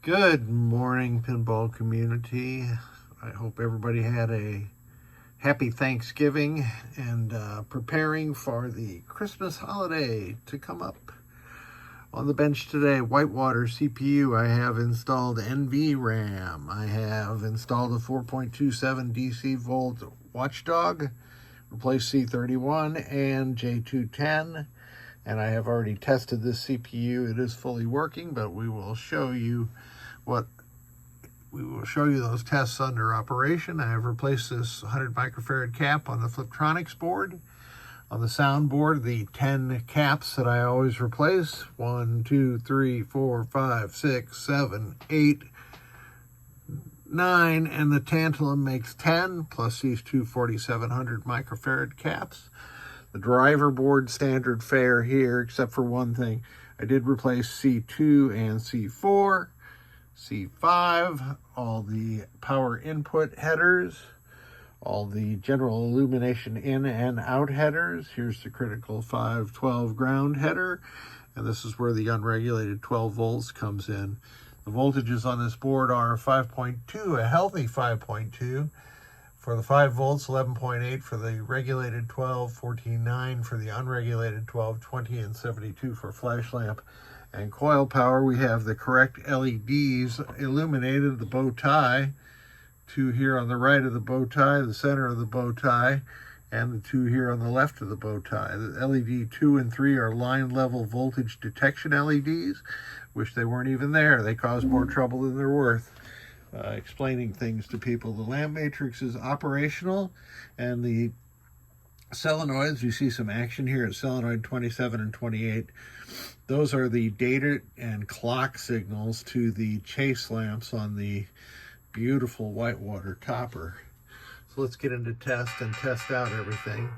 Good morning, pinball community. I hope everybody had a happy Thanksgiving and preparing for the Christmas holiday to come up. On the bench today, WhiteWater CPU. I have installed NVRAM. I have installed a 4.27 DC volt watchdog, replaced C31 and J210. And I have already tested this CPU. It is fully working, but we will show you those tests under operation. I have replaced this 100 microfarad cap on the FlipTronics board. On the sound board, the 10 caps that I always replace. 1, 2, 3, 4, 5, 6, 7, 8, 9, and the tantalum makes 10, plus these two 4700 microfarad caps. The driver board standard fare here, except for one thing. I did replace C2 and C4, C5, all the power input headers, all the general illumination in and out headers. Here's the critical 512 ground header, and this is where the unregulated 12 volts comes in. The voltages on this board are 5.2, a healthy 5.2. For the 5 volts, 11.8 for the regulated 12, 14.9 for the unregulated 12, 20 and 72 for flash lamp and coil power. We have the correct LEDs illuminated, the bow tie, 2 here on the right of the bow tie, the center of the bow tie, and the 2 here on the left of the bow tie. The LED 2 and 3 are line level voltage detection LEDs. Wish they weren't even there. They cause more trouble than they're worth. Explaining things to people. The lamp matrix is operational, and the solenoids, you see some action here at solenoid 27 and 28. Those are the data and clock signals to the chase lamps on the beautiful WhiteWater topper. So let's get into test and test out everything.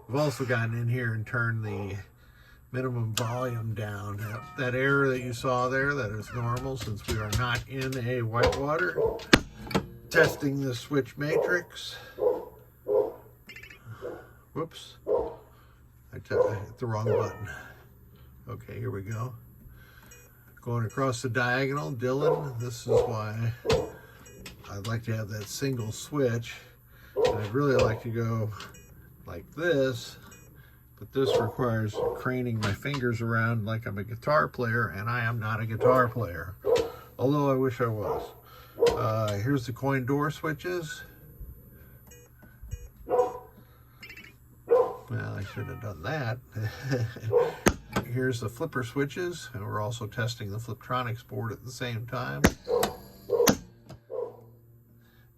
We've also gotten in here and turned the minimum volume down. That error that you saw there, that is normal since we are not in a WhiteWater. Testing the switch matrix. Whoops. I hit the wrong button. Okay, here we go. Going across the diagonal, Dylan, this is why I'd like to have that single switch. And I'd really like to go like this. But this requires craning my fingers around like I'm a guitar player, and I am not a guitar player, although I wish I was. Here's the coin door switches. Well, I should have done that. Here's the flipper switches, and we're also testing the FlipTronics board at the same time.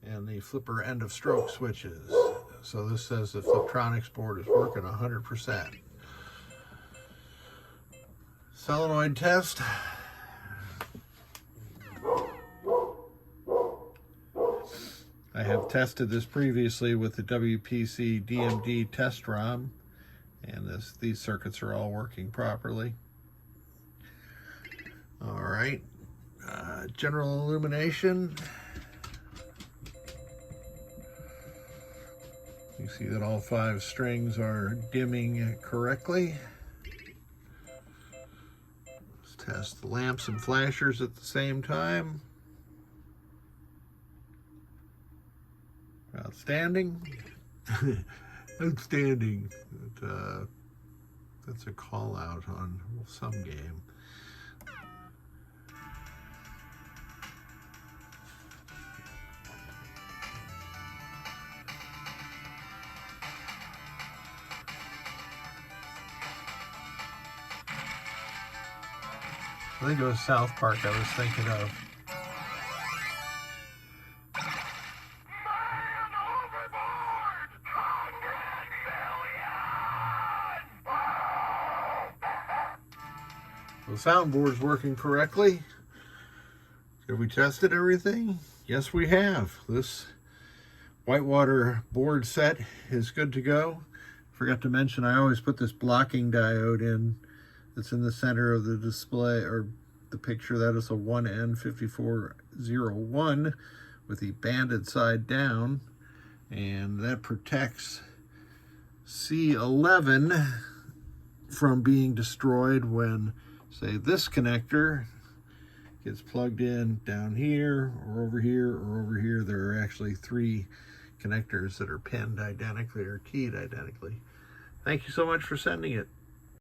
And the flipper end of stroke switches. So this says the FlipTronics board is working 100%. Solenoid test. I have tested this previously with the WPC DMD test ROM, and these circuits are all working properly. All right, general illumination. You see that all 5 strings are dimming correctly. Let's test the lamps and flashers at the same time. Outstanding. Outstanding. That's a call out on some game. I think it was South Park I was thinking of. The soundboard's working correctly. Have we tested everything? Yes, we have. This WhiteWater board set is good to go. Forgot to mention, I always put this blocking diode in. It's in the center of the display, or the picture. That is a 1N5401 with the banded side down, and that protects C11 from being destroyed when, say, this connector gets plugged in down here or over here or over here. There are actually 3 connectors that are pinned identically or keyed identically. Thank you so much for sending it.